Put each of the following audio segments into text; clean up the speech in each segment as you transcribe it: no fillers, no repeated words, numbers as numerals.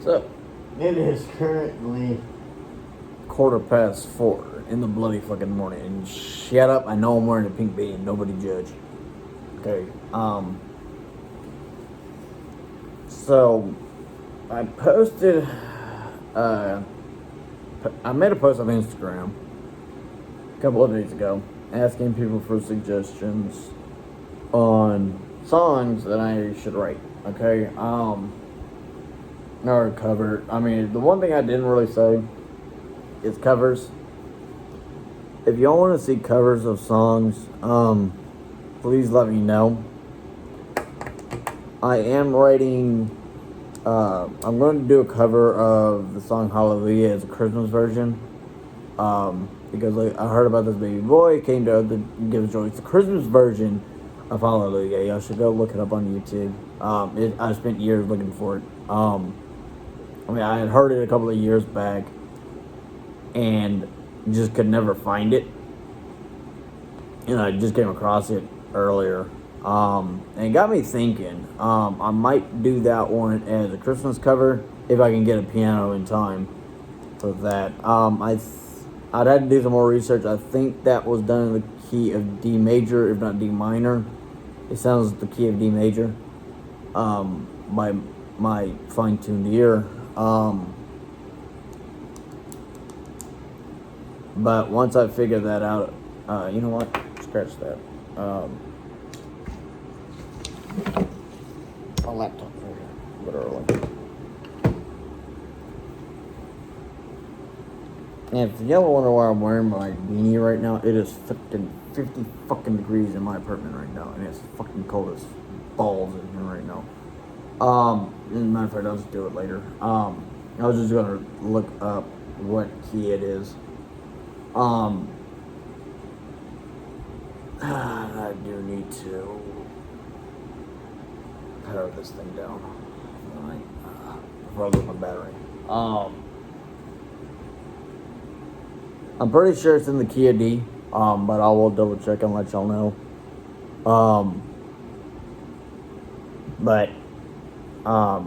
up? It is currently 4:15 in the bloody fucking morning. And shut up, I know I'm wearing a pink beanie. Nobody judge. Okay. So I posted. I made a post on Instagram a couple of days ago asking people for suggestions on songs that I should write. Okay. Or cover. I mean, the one thing I didn't really say is covers. If y'all want to see covers of songs, please let me know. I am writing. I'm going to do a cover of the song Hallelujah as a Christmas version. Because I heard about this baby boy, came to give joy. It's a Christmas version of Hallelujah. Y'all should go look it up on YouTube. I spent years looking for it. I had heard it a couple of years back and just could never find it. And I just came across it earlier. And it got me thinking. I might do that one as a Christmas cover if I can get a piano in time for that. I'd had to do some more research. I think that was done in the key of D major, if not D minor. It sounds like the key of D major. By my fine-tuned ear. But once I figure that out, you know what? Scratch that. My laptop right here, literally. And if y'all wonder why I'm wearing my beanie right now, it is 50 fucking degrees in my apartment right now, and it's fucking cold as balls in here right now. As a matter of fact, I'll just do it later. I was just gonna look up what key it is. I do need to power this thing down before I lose my battery. I'm pretty sure it's in the key of D, but I will double check and let y'all know. But the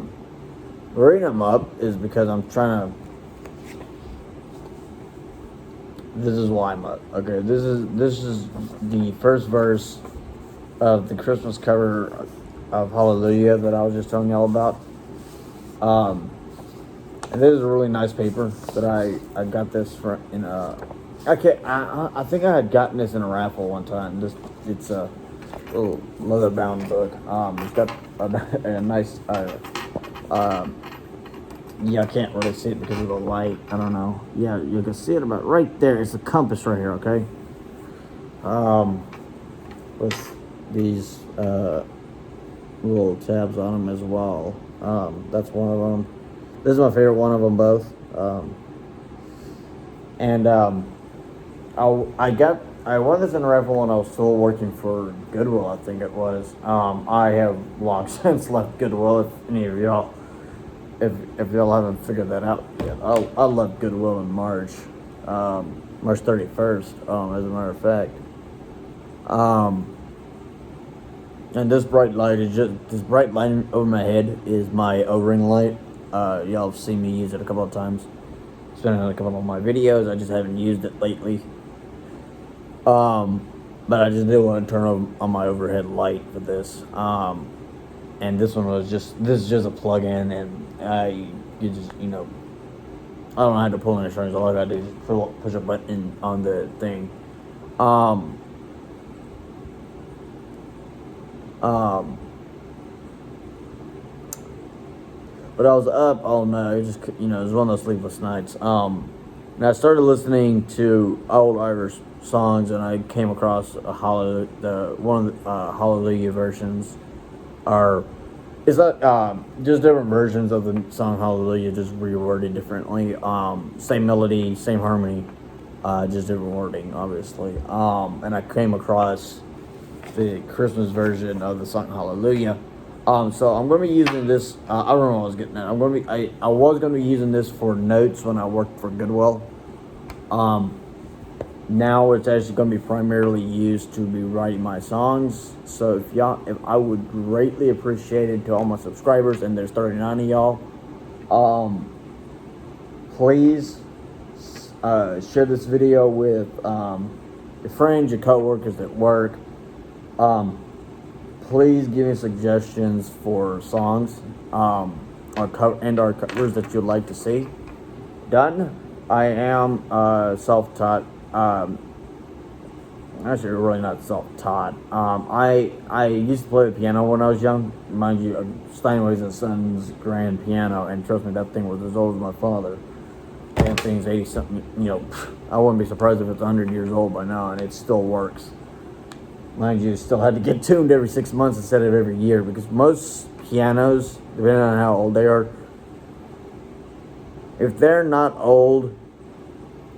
reason I'm up is because I'm trying to. This is why I'm up. Okay, this is the first verse of the Christmas cover of Hallelujah that I was just telling y'all about. And this is a really nice paper that I got this from in a. I think I had gotten this in a raffle one time. It's a little leather bound book. It's got a nice. Yeah, I can't really see it because of the light. I don't know. Yeah, you can see it about right there. It's a compass right here, okay? With these little tabs on them as well. That's one of them. This is my favorite one of them both. I won this in a raffle when I was still working for Goodwill, I think it was. I have long since left Goodwill, if any of y'all. If y'all haven't figured that out yet, I left Goodwill in March 31st, as a matter of fact. And this bright light over my head is my O-ring light. Y'all have seen me use it a couple of times. It's been in a couple of my videos. I just haven't used it lately. But I just did want to turn on my overhead light for this. And this is just a plug-in, and you just, I don't have to pull any strings. All I gotta do is push a button on the thing. But I was up all night. It just, it was one of those sleepless nights. And I started listening to old Irish songs, and I came across one of the Hallelujah versions. It's not just different versions of the song Hallelujah, just reworded differently. Same melody, same harmony, just different wording, obviously. And I came across the Christmas version of the song Hallelujah. So I'm going to be using this. I don't know what I was getting at. I was going to be using this for notes when I worked for Goodwill. Now it's actually going to be primarily used to be writing my songs. So if I would greatly appreciate it to all my subscribers, and there's 39 of y'all, Please share this video with your friends, your coworkers at work. Please give me suggestions for songs or covers that you'd like to see done. I am self-taught. Actually, really not self-taught. I used to play the piano when I was young. Mind you, Steinway's and Sons grand piano, and trust me, that thing was as old as my father. Damn thing's 80-something. I wouldn't be surprised if it's 100 years old by now, and it still works. Mind you, still had to get tuned every 6 months instead of every year, because most pianos, depending on how old they are, if they're not old,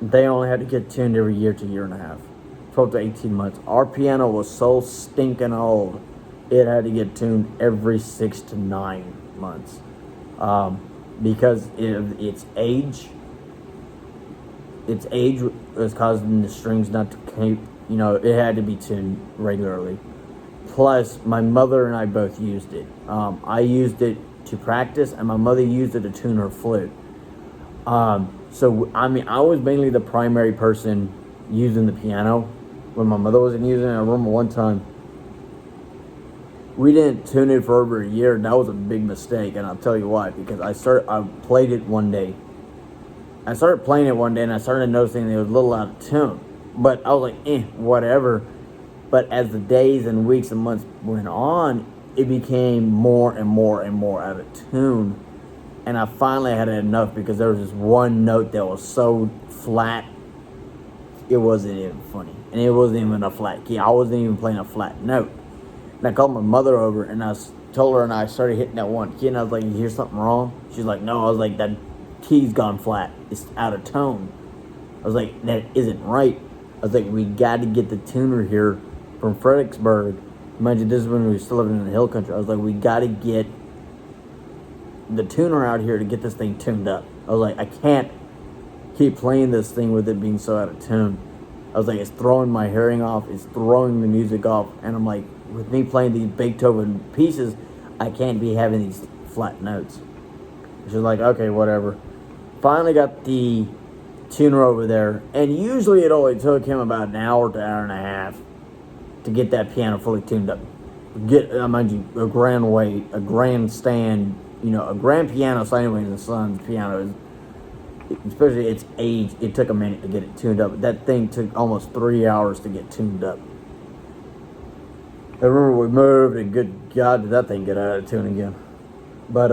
they only had to get tuned every year to year and a half. 12 to 18 months. Our piano was so stinking old, it had to get tuned every 6 to 9 months. Because its age was causing the strings not to keep, it had to be tuned regularly. Plus, my mother and I both used it. I used it to practice, and my mother used it to tune her flute. I was mainly the primary person using the piano. When my mother wasn't using it, I remember one time we didn't tune it for over a year, and that was a big mistake. And I'll tell you why. Because I played it one day. I started playing it one day, and I started noticing it was a little out of tune. But I was like, whatever. But as the days and weeks and months went on, it became more and more and more out of tune. And I finally had enough, because there was this one note that was so flat, it wasn't even funny. And it wasn't even a flat key. I wasn't even playing a flat note. And I called my mother over, and I told her, and I started hitting that one key, and I was like, you hear something wrong? She's like, no. I was like, that key's gone flat. It's out of tone. I was like, that isn't right. I was like, we got to get the tuner here from Fredericksburg. Mind you, this is when we were still living in the hill country. I was like, we got to get the tuner out here to get this thing tuned up. I was like, I can't keep playing this thing with it being so out of tune. I was like, it's throwing my hearing off. It's throwing the music off. And I'm like, with me playing these Beethoven pieces, I can't be having these flat notes. She's like, okay, whatever. Finally got the tuner over there. And usually it only took him about an hour to an hour and a half to get that piano fully tuned up. Mind you, a grandstand, a grand piano, Steinway and Sons piano is, especially its age, it took a minute to get it tuned up. That thing took almost 3 hours to get tuned up. I remember we moved, and good God, did that thing get out of tune again. But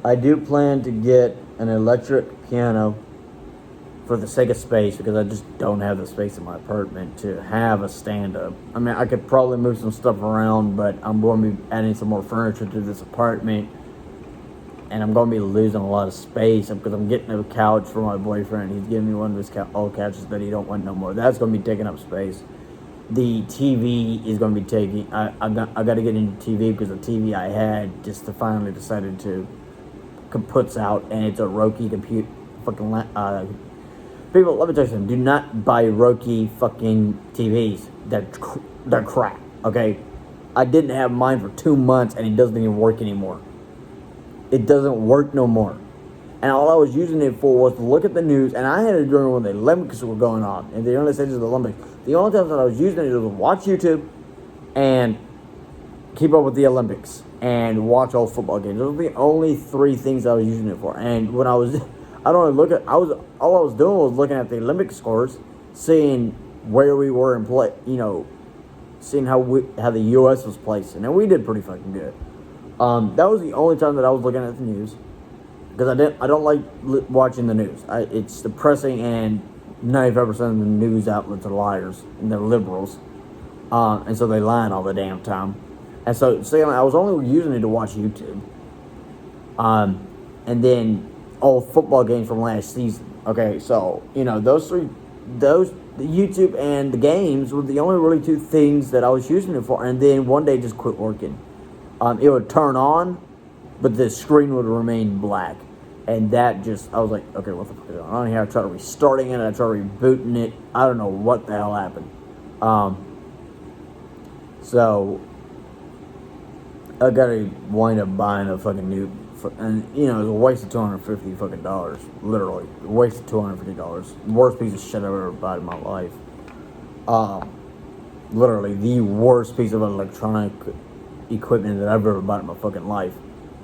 I do plan to get an electric piano for the sake of space, because I just don't have the space in my apartment to have a stand-up. I mean, I could probably move some stuff around, but I'm going to be adding some more furniture to this apartment, and I'm going to be losing a lot of space, because I'm getting a couch for my boyfriend. He's giving me one of his old couches that he don't want no more. That's going to be taking up space. The TV is going to be taking... I got to get into TV, because the TV I had just finally decided to puts out, and it's a Roku computer. People, let me tell you something. Do not buy Roku fucking TVs. They're crap, okay? I didn't have mine for 2 months, and it doesn't even work anymore. It doesn't work no more. And all I was using it for was to look at the news, and I had it during when the Olympics were going on, and the only stages of the Olympics. The only times that I was using it was to watch YouTube and keep up with the Olympics and watch old football games. Those were the only 3 things I was using it for. And when I was... all I was doing was looking at the Olympic scores, seeing where we were in play, seeing how the U.S. was placing, and we did pretty fucking good. That was the only time that I was looking at the news, because I don't like watching the news. It's depressing, and 95% of the news outlets are liars, and they're liberals, and so they lie all the damn time. And so, I was only using it to watch YouTube, and then old football games from last season. Okay, so the YouTube and the games were the only really 2 things that I was using it for. And then one day it just quit working. It would turn on, but the screen would remain black, and that just, I was like, okay, what the fuck is going on here? I tried restarting it, I tried rebooting it. I don't know what the hell happened. So I gotta wind up buying a fucking new and you know, it was a waste of $250 fucking dollars. Literally, a waste of $250. Worst piece of shit I've ever bought in my life. Literally the worst piece of electronic equipment that I've ever bought in my fucking life.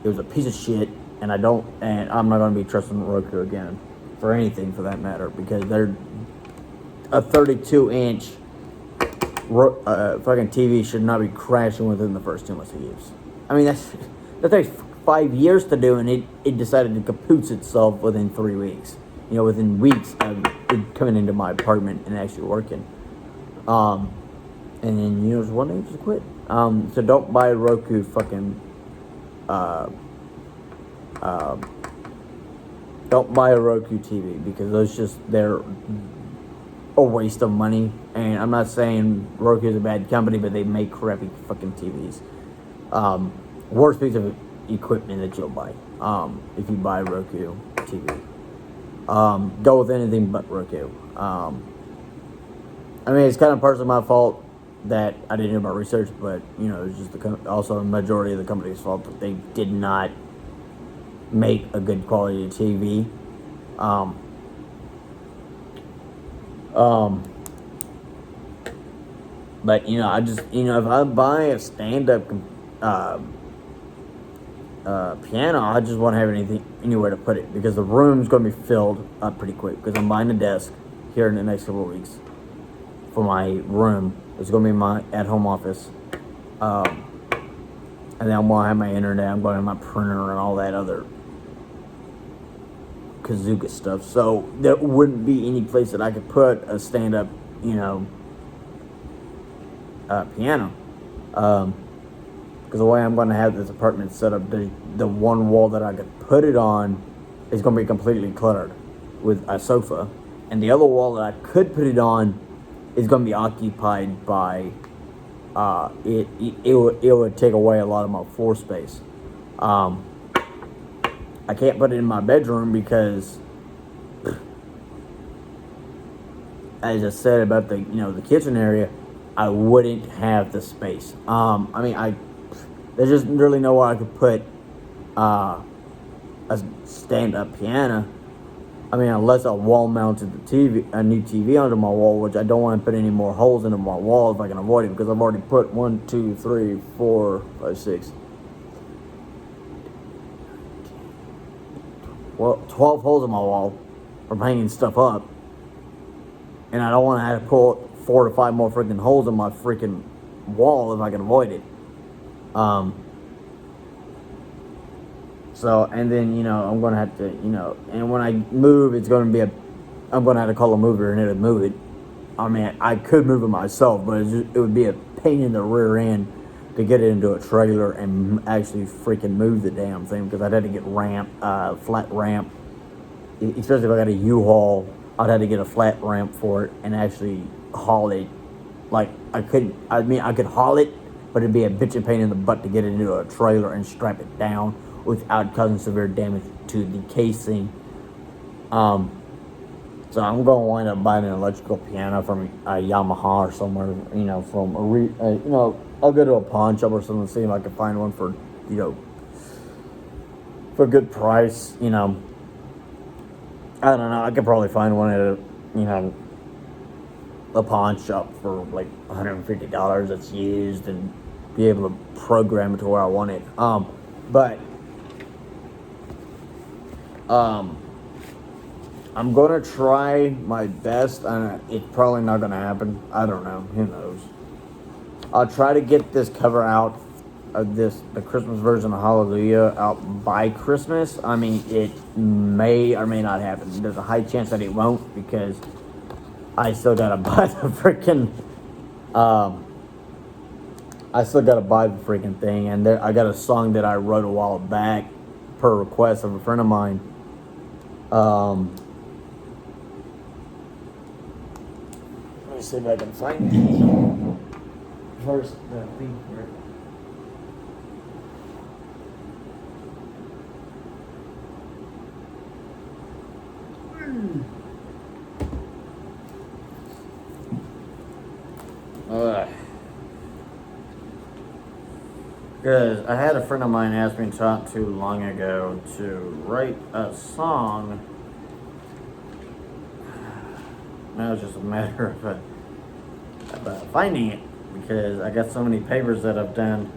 It was a piece of shit, and I'm not gonna be trusting Roku again for anything for that matter, because they're a 32-inch fucking TV should not be crashing within the first 2 months of use. I mean, that takes 5 years to do, and it decided to kapoots itself within 3 weeks. You know, within weeks of it coming into my apartment and actually working. And then, you know, just one day just quit. So don't buy a Roku fucking, don't buy a Roku TV, because they're a waste of money. And I'm not saying Roku is a bad company, but they make crappy fucking TVs. Worst piece of equipment that you'll buy, if you buy a Roku TV. Go with anything but Roku. I mean, it's kind of partially my fault that I didn't do my research, but you know, it's just also a majority of the company's fault that they did not make a good quality TV. But you know, if I buy a stand-up piano, I just won't have anywhere to put it, because the room's going to be filled up pretty quick, because I'm buying a desk here in the next couple of weeks for my room. It's going to be my at-home office. And then I'm going to have my internet, I'm going to have my printer and all that other kazooka stuff. So there wouldn't be any place that I could put a stand-up, you know, piano. Because the way I'm going to have this apartment set up, the one wall that I could put it on is going to be completely cluttered with a sofa. And the other wall that I could put it on is going to be occupied by, it would take away a lot of my floor space. I can't put it in my bedroom because, as I said about the kitchen area, I wouldn't have the space. I mean, there's just really nowhere I could put a stand-up piano. I mean, unless I wall-mounted a new TV onto my wall, which I don't want to put any more holes into my wall if I can avoid it, because I've already put 1, 2, 3, 4, 5, 6, 12 holes in my wall from hanging stuff up, and I don't want to have to pull 4 to 5 more freaking holes in my freaking wall if I can avoid it. So, and then, you know, I'm going to have to, you know, and when I move, I'm going to have to call a mover and it'll move it. I mean, I could move it myself, but it would be a pain in the rear end to get it into a trailer and actually freaking move the damn thing, because I'd have to get flat ramp, especially if I got a U-Haul. I'd have to get a flat ramp for it and actually haul it. Like, I could haul it, but it'd be a bitchin' pain in the butt to get it into a trailer and strap it down without causing severe damage to the casing. So I'm going to wind up buying an electrical piano from a Yamaha or somewhere, you know, from I'll go to a pawn shop or something, see if I can find one for, you know, for a good price, you know. I don't know, I could probably find one at a pawn shop for like $150 that's used, and be able to program it to where I want it. I'm gonna try my best, and it's probably not gonna happen. I don't know. Who knows? I'll try to get this cover out of the Christmas version of Hallelujah out by Christmas. I mean, it may or may not happen. There's a high chance that it won't, because I still gotta buy the freaking thing, and I got a song that I wrote a while back per request of a friend of mine. Let me see if I can find it. First, the thing for it. Because I had a friend of mine ask me not too long ago to write a song. Now it's just a matter of finding it, because I got so many papers that I've done.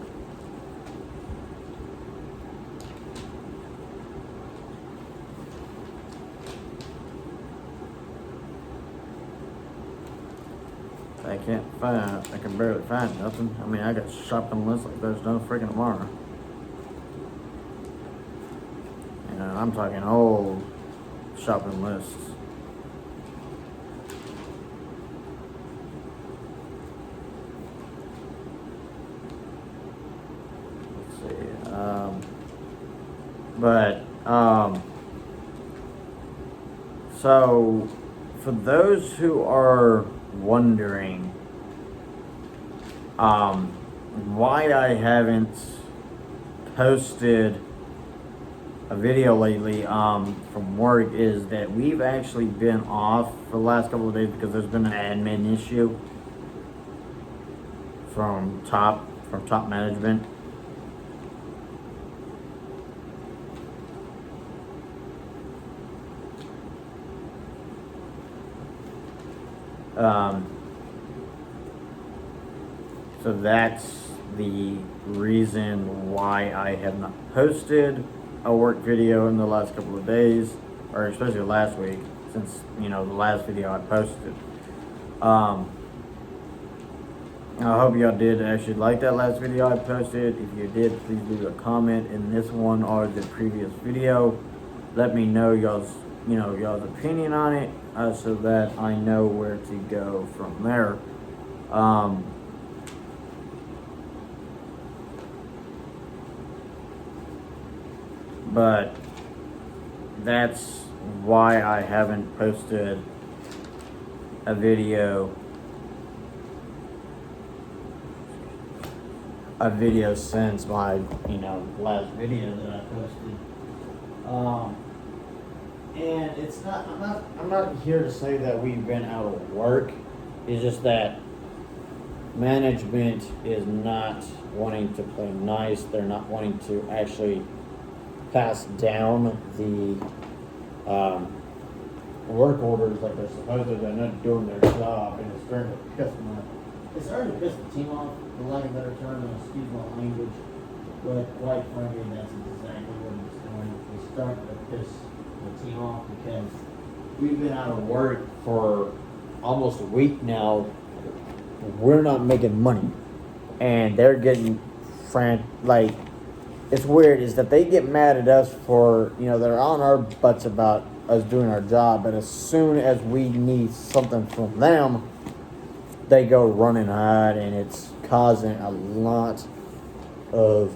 I can barely find nothing. I mean, I got shopping lists like there's no freaking tomorrow. And I'm talking old shopping lists. Let's see. So for those who are wondering why I haven't posted a video lately from work, is that we've actually been off for the last couple of days because there's been an admin issue from top management. So that's the reason why I have not posted a work video in the last couple of days, or especially last week, since, the last video I posted. I hope y'all did actually like that last video I posted. If you did, please leave a comment in this one or the previous video. Let me know y'all's opinion on it, so that I know where to go from there. But that's why I haven't posted a video since my last video that I posted. And it's not I'm not here to say that we've been out of work. It's just that management is not wanting to play nice. They're not wanting to actually pass down the work orders like they're supposed to. They're not doing their job, and it's starting to piss the team off, for lack of a better term, and excuse my language. But quite frankly, that's exactly what it's doing. It's starting to piss the team off because we've been out of work for almost a week now. We're not making money, and they're getting it's weird is that they get mad at us for, they're on our butts about us doing our job, but as soon as we need something from them, they go running hide, and it's causing a lot of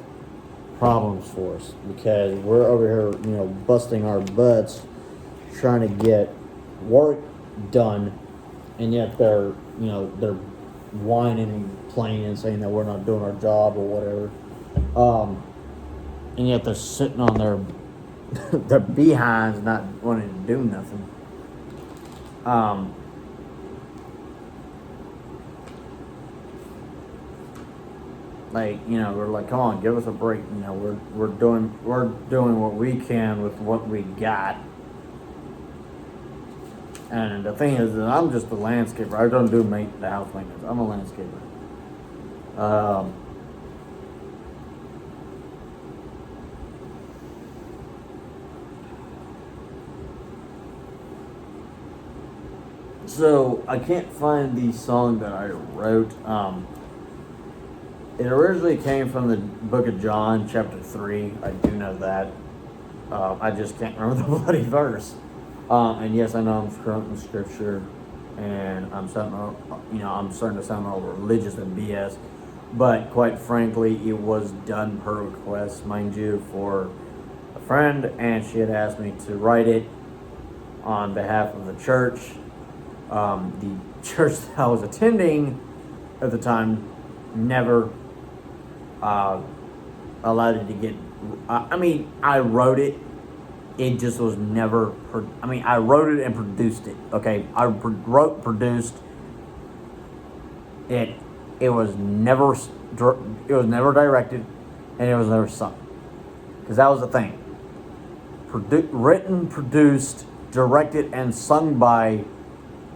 problems for us because we're over here, busting our butts trying to get work done, and yet they're whining and complaining and saying that we're not doing our job or whatever. And yet they're sitting on their behinds, not wanting to do nothing. We're like, come on, give us a break. We're doing what we can with what we got. And the thing is that I'm just a landscaper. I don't do the house maintenance. I'm a landscaper. So I can't find the song that I wrote. It originally came from the book of John, chapter 3. I do know that. I just can't remember the bloody verse. And yes, I know I'm quoting scripture, and I'm starting to sound all religious and BS. But quite frankly, it was done per request, mind you, for a friend, and she had asked me to write it on behalf of the church. The church that I was attending at the time never allowed it to get. I wrote it. It just was never. I wrote it and produced it. Okay, I produced it. It was never directed. and it was never sung. Because that was the thing. Written, produced, directed, and sung by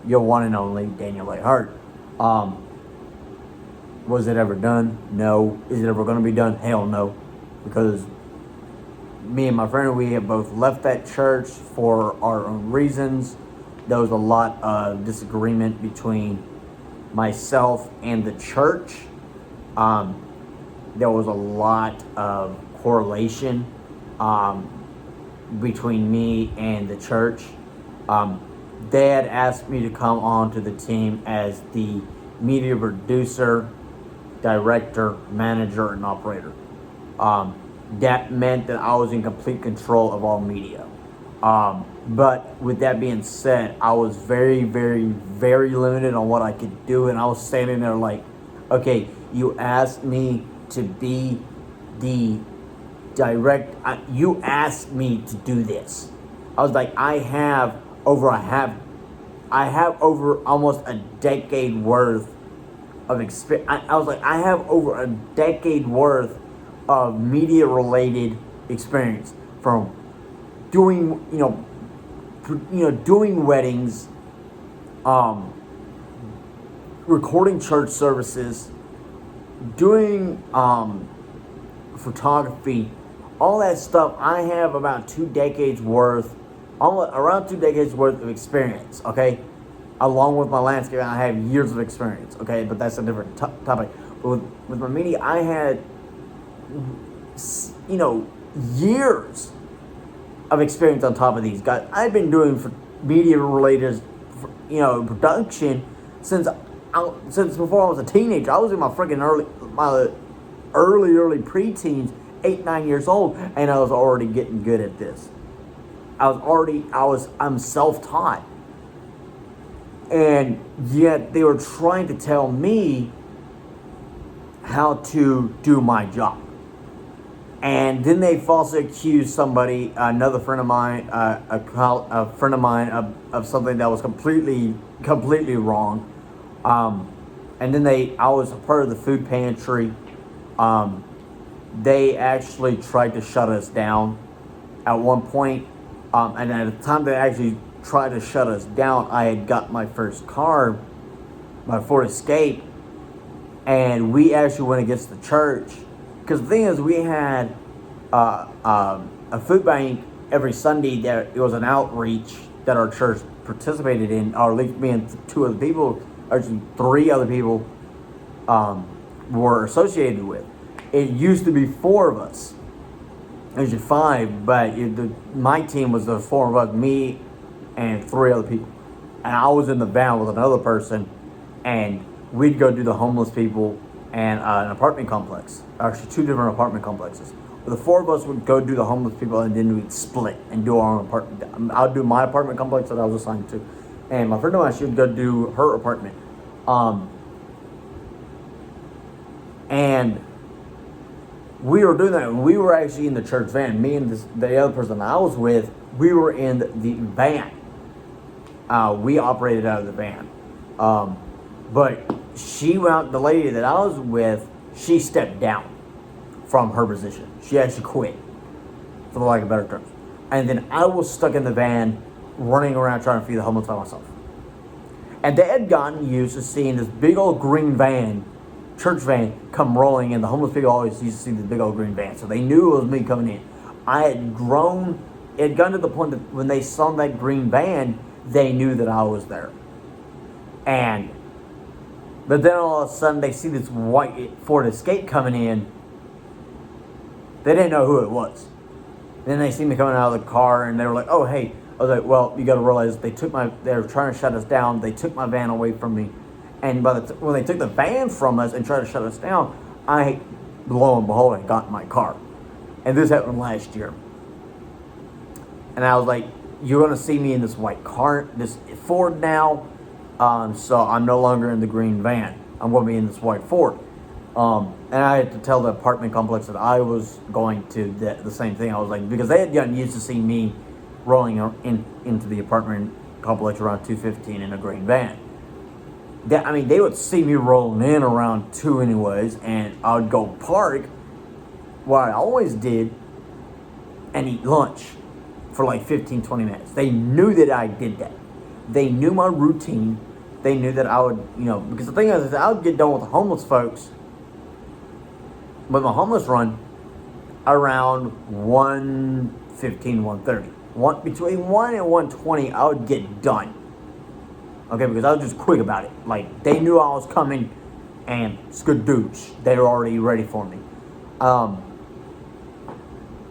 your one and only Daniel A. Hart. Was it ever done? No. Is it ever going to be done? Hell no. Because me and my friend, we have both left that church for our own reasons. There was a lot of disagreement between myself and the church. There was a lot of correlation between me and the church. Dad asked me to come onto the team as the media producer, director, manager, and operator. That meant that I was in complete control of all media. But with that being said, I was very, very, very limited on what I could do. And I was standing there like, okay, you asked me to be the you asked me to do this. I was like, I have over almost a decade worth of experience. I was like, I have over a decade worth of media related experience, from doing, doing weddings, recording church services, doing photography, all that stuff. I have about 2 decades worth, around 2 decades worth of experience, okay? Along with my landscape, I have years of experience, okay? But that's a different topic. But with my media, I had, years of experience on top of these guys. I've been doing media related, production since before I was a teenager. I was in my freaking early preteens, 8-9 years old, and I was already getting good at this. I'm self-taught. And yet they were trying to tell me how to do my job. And then they falsely accused somebody, another friend of mine, a friend of mine, of something that was completely wrong. And then I was a part of the food pantry. They actually tried to shut us down at one point. And at the time they actually tried to shut us down, I had got my first car, my Ford Escape, and we actually went against the church. Because the thing is, we had a food bank every Sunday. It was an outreach that our church participated in, or at least me and 2 other people, actually 3 other people, were associated with. It used to be 4 of us. Actually 5, but my team was the 4 of us, me and 3 other people. And I was in the van with another person, and we'd go do the homeless people and an apartment complex. Actually 2 different apartment complexes. The 4 of us would go do the homeless people, and then we'd split and do our own apartment. I would do my apartment complex that I was assigned to, and my friend of mine, she would go do her apartment. And we were doing that, and we were actually in the church van. Me and the other person I was with, we were in the van. We operated out of the van. But she went out, the lady that I was with, she stepped down from her position. She actually quit, for the lack of better terms. And then I was stuck in the van, running around trying to feed the homeless by myself. And they had gotten used to seeing this big old green van, church van, come rolling in. The homeless people always used to see this big old green van, so they knew it was me coming in. I had grown. It had gotten to the point that when they saw that green van, they knew that I was there. But then all of a sudden they see this white Ford Escape coming in. They didn't know who it was. Then they see me coming out of the car, and they were like, "Oh, hey." I was like, "Well, you got to realize they were trying to shut us down. They took my van away from me, and when they took the van from us and tried to shut us down, lo and behold, I got in my car." And this happened last year. And I was like, "You're going to see me in this white car, this Ford now. So I'm no longer in the green van. I'm going to be in this white Ford." And I had to tell the apartment complex that I was going to the same thing. I was like, because they had gotten used to seeing me rolling into the apartment complex around 2:15 in a green van. They would see me rolling in around 2 anyways, and I would go park, what I always did and eat lunch for like 15, 20 minutes. They knew that I did that. They knew my routine. They knew that I would, because the thing is I would get done with the homeless folks, with my homeless run, around 1:15, 1:30. Between 1 and 1:20, I would get done. Okay, because I was just quick about it. Like, they knew I was coming, and skadoosh, they were already ready for me.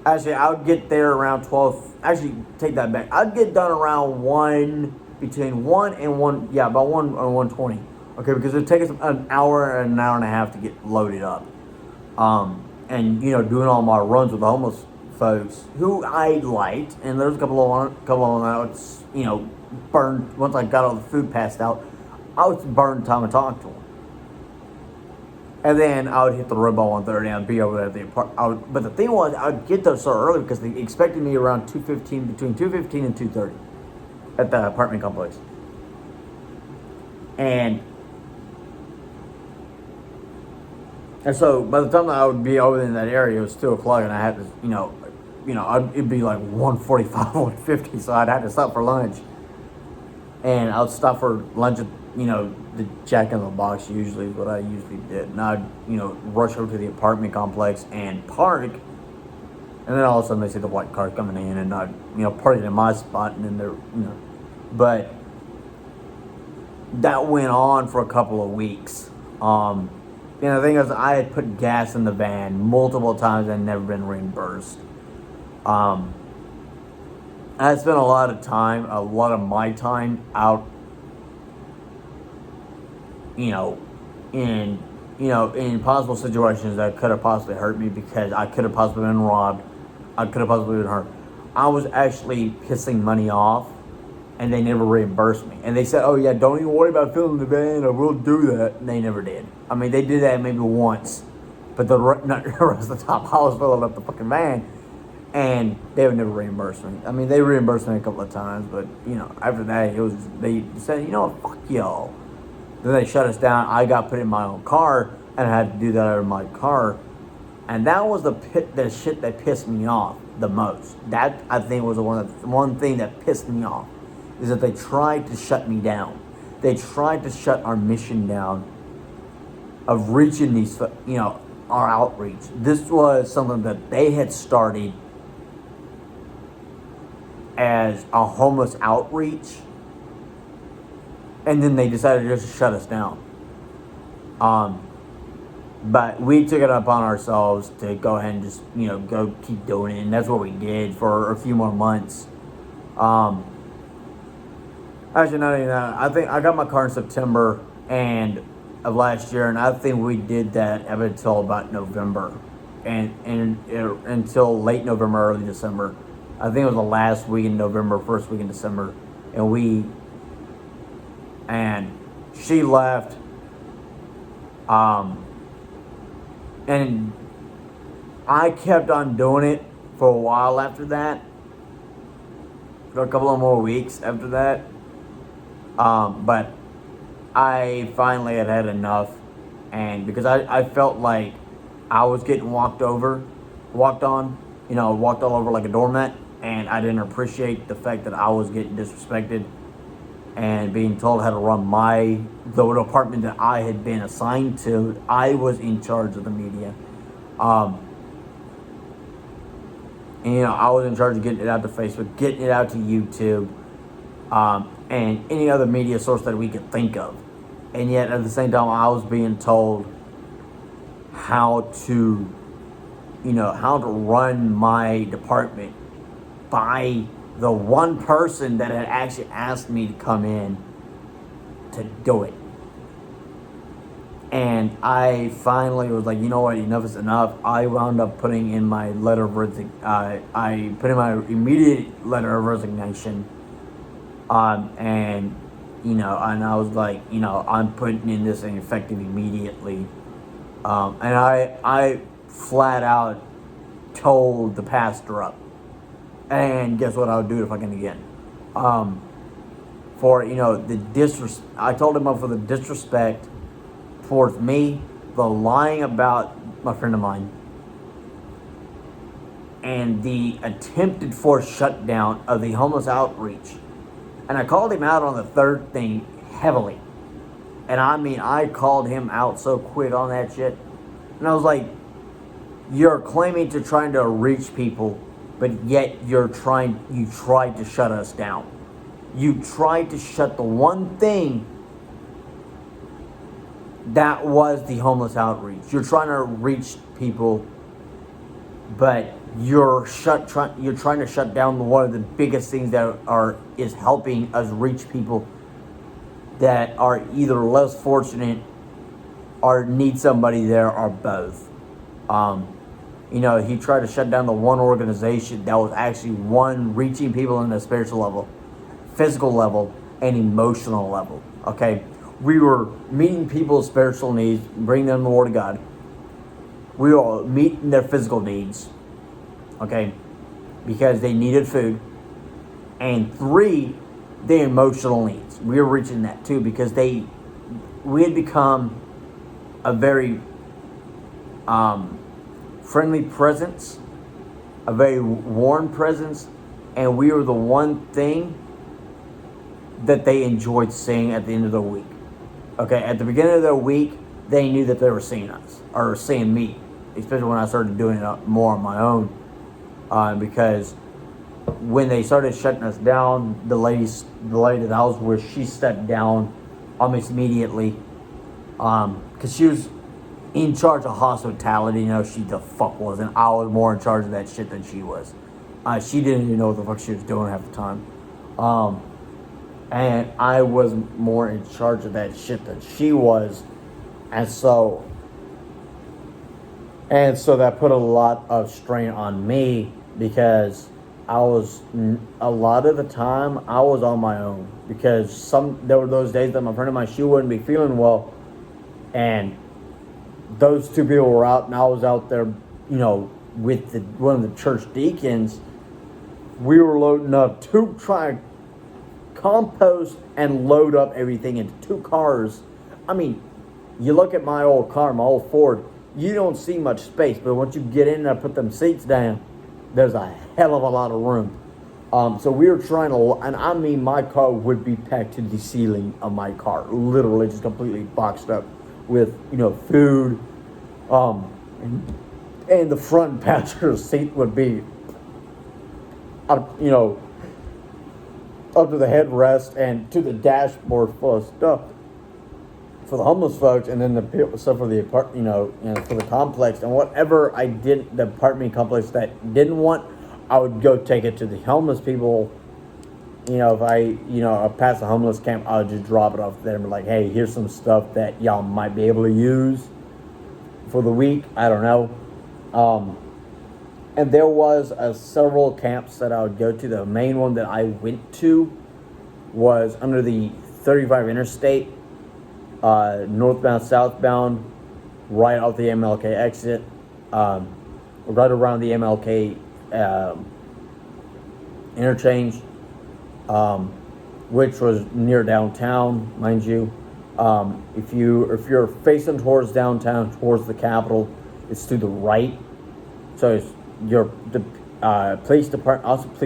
Actually, I would get there around 12. Actually, take that back. I'd get done around 1, between 1 and 1, yeah, about 1 and 1:20. Okay, because it would take us an hour and a half to get loaded up. And, doing all my runs with the homeless folks who I liked, and there's a couple of them that I would, burned, once I got all the food passed out, I would burn time to talk to them. And then I would hit the road by 1:30 and I'd be over there at the apartment. But the thing was, I would get there so early because they expected me around 2:15, between 2:15 and 2:30 at the apartment complex. And so by the time I would be over in that area, it was 2 o'clock, and I had to, it'd be like 1:45, 1:50, so I'd have to stop for lunch. And I would stop for lunch at, the Jack in the Box usually is what I usually did. And I'd, rush over to the apartment complex and park. And then all of a sudden they see the white car coming in, and I'd, park it in my spot, and then they're, But that went on for a couple of weeks. The thing is, I had put gas in the van multiple times and never been reimbursed. I had spent a lot of my time out, in possible situations that could have possibly hurt me, because I could have possibly been robbed. I could have possibly been hurt. I was actually pissing money off, and they never reimbursed me. And they said, oh yeah, don't even worry about filling the van, I will do that. And they never did. I mean, they did that maybe once, but the rest of the time, I was filling up the fucking van, and they would never reimburse me. I mean, they reimbursed me a couple of times, but, after that, they said, fuck y'all. Then they shut us down. I got put in my own car, and I had to do that out of my car. And that was the shit that pissed me off the most. That, I think, was one thing that pissed me off, is that they tried to shut me down. They tried to shut our mission down of reaching these, our outreach. This was something that they had started as a homeless outreach, and then they decided to just shut us down. But we took it upon ourselves to go ahead and just, go keep doing it, and that's what we did for a few more months. Actually, not even that. I think I got my car in September of last year, and I think we did that up until about November, and until late November, early December. I think it was the last week in November, first week in December, and she left, and I kept on doing it for a while after that, for a couple of more weeks after that. But I finally had enough, and because I felt like I was getting walked on, walked all over like a doormat, and I didn't appreciate the fact that I was getting disrespected and being told how to run the department that I had been assigned to. I was in charge of the media. I was in charge of getting it out to Facebook, getting it out to YouTube, and any other media source that we could think of. And yet, at the same time, I was being told how to run my department by the one person that had actually asked me to come in to do it. And I finally was like, you know what, enough is enough. I wound up putting in my letter of I put in my immediate letter of resignation. And I was like, I'm putting in this thing effective immediately. And I flat out told the pastor up. And guess what I would do if I can again? For, I told him up for the disrespect towards me, the lying about my friend of mine, and the attempted forced shutdown of the homeless outreach. And I called him out on the third thing heavily. And I mean, I called him out so quick on that shit. And I was like, you're claiming to trying to reach people, but yet you tried to shut us down. You tried to shut the one thing that was the homeless outreach. You're trying to reach people, but you're trying to shut down one of the biggest things that is helping us reach people that are either less fortunate or need somebody there, or both. He tried to shut down the one organization that was actually reaching people on a spiritual level, physical level, and emotional level. Okay, we were meeting people's spiritual needs, bringing them the Word of God. We were meeting their physical needs. Okay, because they needed food, and 3, their emotional needs. We were reaching that too because we had become a very friendly presence, a very warm presence, and we were the one thing that they enjoyed seeing at the end of the week. Okay, at the beginning of their week, they knew that they were seeing us, or seeing me, especially when I started doing it more on my own. Because when they started shutting us down, the lady that I was with, she stepped down almost immediately. Because she was in charge of hospitality. She the fuck wasn't. I was more in charge of that shit than she was. She didn't even know what the fuck she was doing half the time. And I was more in charge of that shit than she was. And so that put a lot of strain on me because a lot of the time I was on my own, because there were those days that my friend of mine, she wouldn't be feeling well, and those 2 people were out, and I was out there, with one of the church deacons. We were loading up to try to compost and load up everything into 2 cars. I mean, you look at my old car, my old Ford, you don't see much space, but once you get in there, put them seats down, there's a hell of a lot of room. So we were trying to, and I mean, my car would be packed to the ceiling of my car, literally just completely boxed up with, food. And the front passenger seat would be, up to the headrest and to the dashboard full of stuff for the homeless folks, and then the stuff for the for the complex, and whatever the apartment complex that didn't want, I would go take it to the homeless people. If I pass the homeless camp, I would just drop it off there and be like, hey, here's some stuff that y'all might be able to use for the week. I don't know. And there was several camps that I would go to. The main one that I went to was under the 35 interstate, northbound, southbound, right off the MLK exit, right around the MLK interchange, which was near downtown, mind you. If you're facing towards downtown, towards the Capitol, it's to the right. So it's the police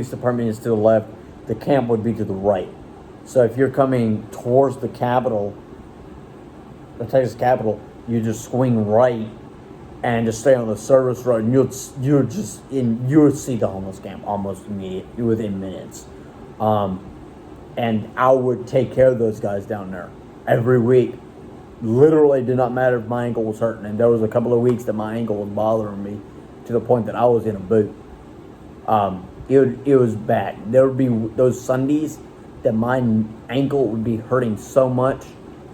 department is to the left. The camp would be to the right. So if you're coming towards the Capitol, the Texas Capitol, you just swing right and just stay on the service road, and you'll see the homeless camp almost immediately, within minutes. And I would take care of those guys down there every week. Literally did not matter if my ankle was hurting, and there was a couple of weeks that my ankle was bothering me to the point that I was in a boot. It was bad. There would be those Sundays that my ankle would be hurting so much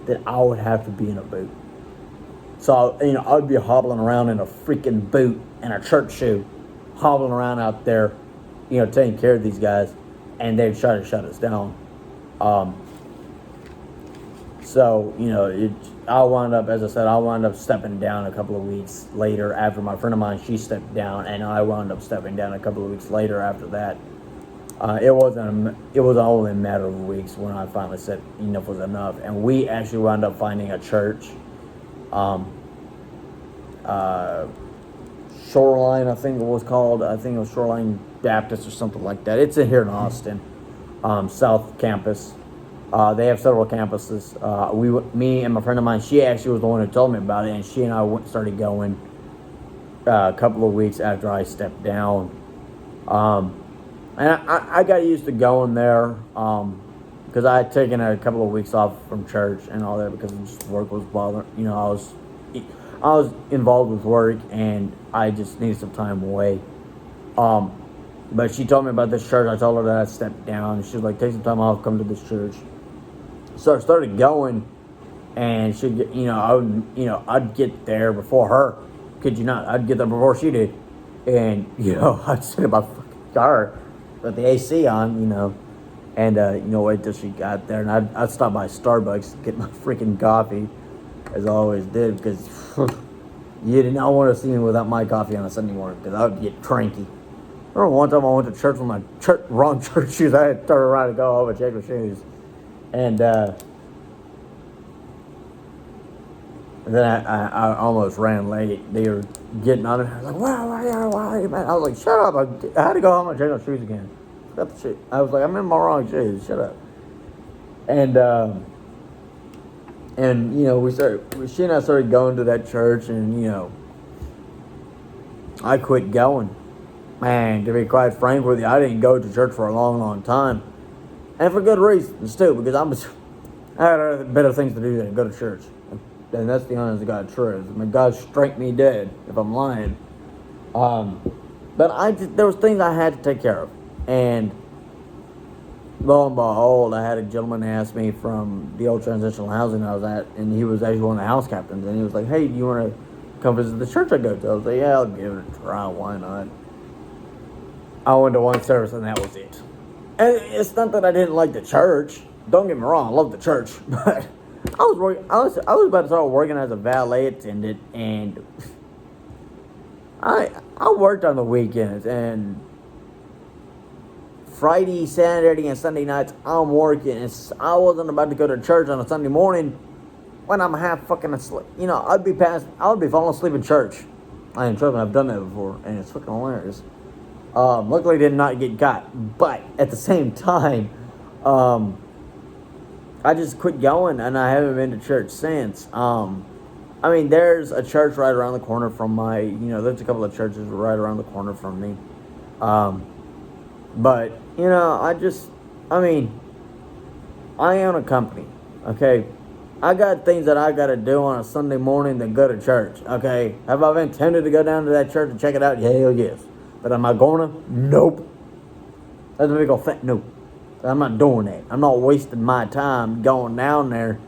that I would have to be in a boot. So, I would be hobbling around in a freaking boot and a church shoe, hobbling around out there, taking care of these guys, and they'd try to shut us down. I wound up stepping down a couple of weeks later after my friend of mine, she stepped down, and I wound up stepping down a couple of weeks later after that. It was only a matter of weeks when I finally said enough was enough, and we actually wound up finding a church Shoreline, I think it was called. I think it was Shoreline Baptist or something like that. It's in here in Austin, South Campus. They have several campuses. Me and my friend of mine, she actually was the one who told me about it, and she and I started going a couple of weeks after I stepped down. And I got used to going there because I had taken a couple of weeks off from church and all that because just work was bothering. I was involved with work and I just needed some time away. But she told me about this church. I told her that I stepped down. She was like, "Take some time off, come to this church." So I started going, and she'd get, I'd get there before her. Kid you not, I'd get there before she did, and I'd sit in my fucking car with the AC on, and wait till she got there, and I'd stop by Starbucks to get my freaking coffee, as I always did, because you did not want to see me without my coffee on a Sunday morning, because I would get cranky. I remember one time I went to church with my wrong church shoes. I had to turn around and go home and check my shoes. And then I almost ran late. They were getting on it. I was like, wow, man. I was like, shut up. I had to go home and check my shoes again. Forgot the shit. I was like, I'm in my wrong shoes. Shut up. And she and I started going to that church, and, I quit going. Man, to be quite frank with you, I didn't go to church for a long, long time. And for good reasons, too, because I had better things to do than go to church. And that's the honest to God truth. I mean, God strike me dead if I'm lying. But there was things I had to take care of. And lo and behold, I had a gentleman ask me from the old transitional housing I was at, and he was actually one of the house captains, and he was like, "Hey, do you want to come visit the church I go to?" I was like, "Yeah, I'll give it a try. Why not?" I went to one service, and that was it. And it's not that I didn't like the church. Don't get me wrong, I love the church, but I was about to start working as a valet attendant, and I worked on the weekends, and Friday, Saturday, and Sunday nights I'm working, and I wasn't about to go to church on a Sunday morning when I'm half fucking asleep. I would be falling asleep in church. I ain't tripping, I've done that before, and it's fucking hilarious. Luckily did not get caught, but at the same time, I just quit going, and I haven't been to church since. There's a church right around the corner from there's a couple of churches right around the corner from me. But, I own a company, okay? I got things that I gotta do on a Sunday morning than go to church, okay? Have I been tempted to go down to that church and check it out? Hell yes. But am I gonna? Nope. That's a big old fat nope. I'm not doing that. I'm not wasting my time going down there.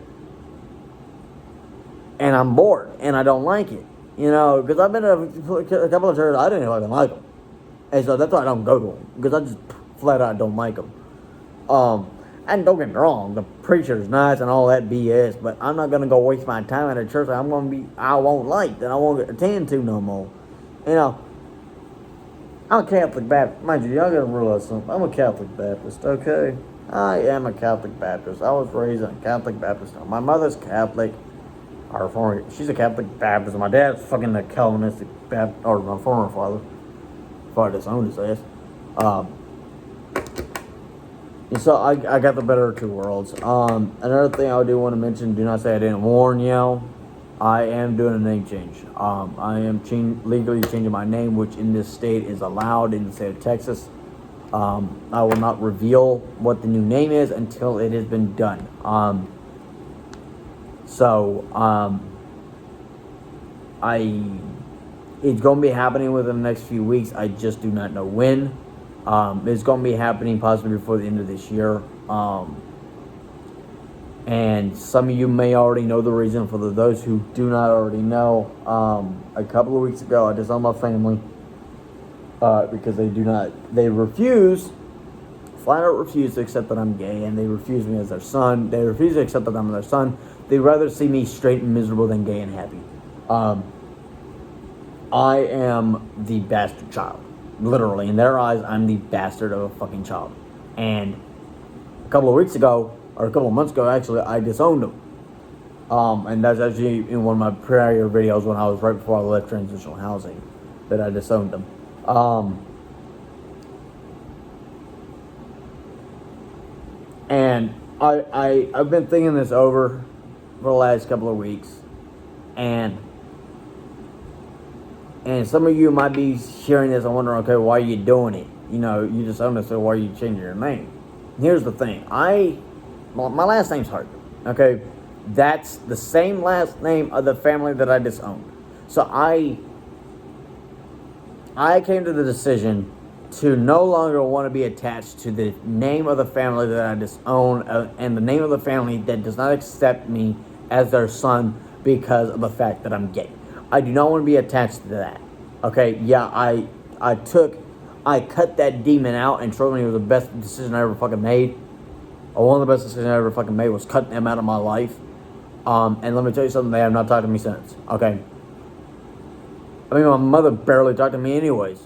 And I'm bored. And I don't like it. Because I've been to a couple of churches I didn't even like them. And so that's why I don't go to them. Because I just flat out don't like them. And don't get me wrong. The preacher's nice and all that BS. But I'm not going to go waste my time at a church that I won't like. That I won't attend to no more. I'm a Catholic Baptist. Mind you, y'all gotta realize something. I'm a Catholic Baptist, okay? I am a Catholic Baptist. I was raised in a Catholic Baptist. My mother's Catholic. She's a Catholic Baptist. And my dad's fucking a Calvinistic Baptist. Or my former father. Father disowned his ass. And so I got the better of two worlds. Another thing I do want to mention, do not say I didn't warn you. I am doing a name change. I am legally changing my name, which in this state is allowed in the state of Texas. I will not reveal what the new name is until it has been done. It's going to be happening within the next few weeks. I just do not know when. It's going to be happening possibly before the end of this year. And some of you may already know the reason. For those who do not already know, a couple of weeks ago I disowned my family because they flat out refuse to accept that I'm gay, and they refuse me as their son. They refuse to accept that I'm their son. They'd rather see me straight and miserable than gay and happy. I am the bastard child. Literally, in their eyes, I'm the bastard of a fucking child. And a couple of weeks ago, or a couple of months ago, actually, I disowned them. And that's actually in one of my prior videos when I was right before I left transitional housing. that I disowned them. And I've been thinking this over for the last couple of weeks, and some of you might be hearing this and wondering, okay, why are you doing it? You know, you just own it, so why are you changing your name? Here's the thing. My last name's Hart. Okay? That's the same last name of the family that I disowned. So I came to the decision to no longer want to be attached to the name of the family that I disown and the name of the family that does not accept me as their son because of the fact that I'm gay. I do not want to be attached to that. Okay, yeah, I cut that demon out, and trust me, it was the best decision I ever fucking made. One of the best decisions I ever fucking made was cutting them out of my life. And let me tell you something, they have not talked to me since. Okay. I mean, my mother barely talked to me anyways.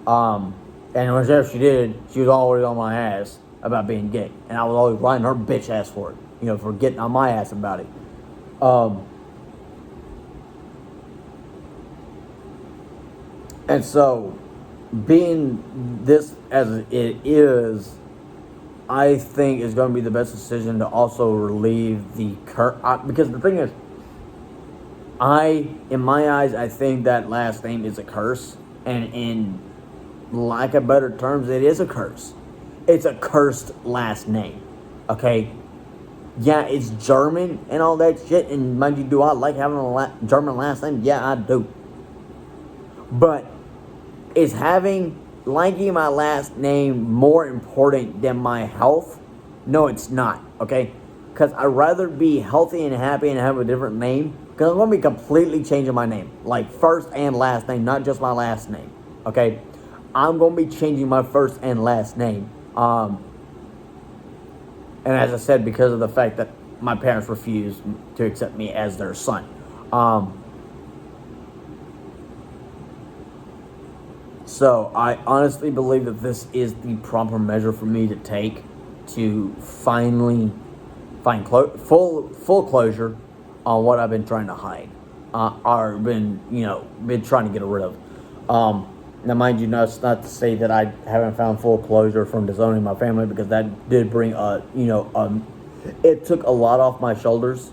And whenever she did, she was always on my ass about being gay. And I was always riding her bitch ass for it. You know, for getting on my ass about it. And so, being this as it is, I think is going to be the best decision to also relieve the curse. Because the thing is, in my eyes, I think that last name is a curse. And in lack of better terms, it is a curse. It's a cursed last name. Okay? Yeah, it's German and all that shit. And mind you, do I like having a German last name? Yeah, I do. But is liking my last name more important than my health? No, it's not, okay? Because I'd rather be healthy and happy and have a different name. Because I'm going to be completely changing my name. Like, first and last name, not just my last name, okay? I'm going to be changing my first and last name. And as I said, because of the fact that my parents refused to accept me as their son. So I honestly believe that this is the proper measure for me to take to finally find full closure on what I've been trying to hide, or been trying to get rid of. Now, mind you, that's not to say that I haven't found full closure from disowning my family, because that did bring it took a lot off my shoulders.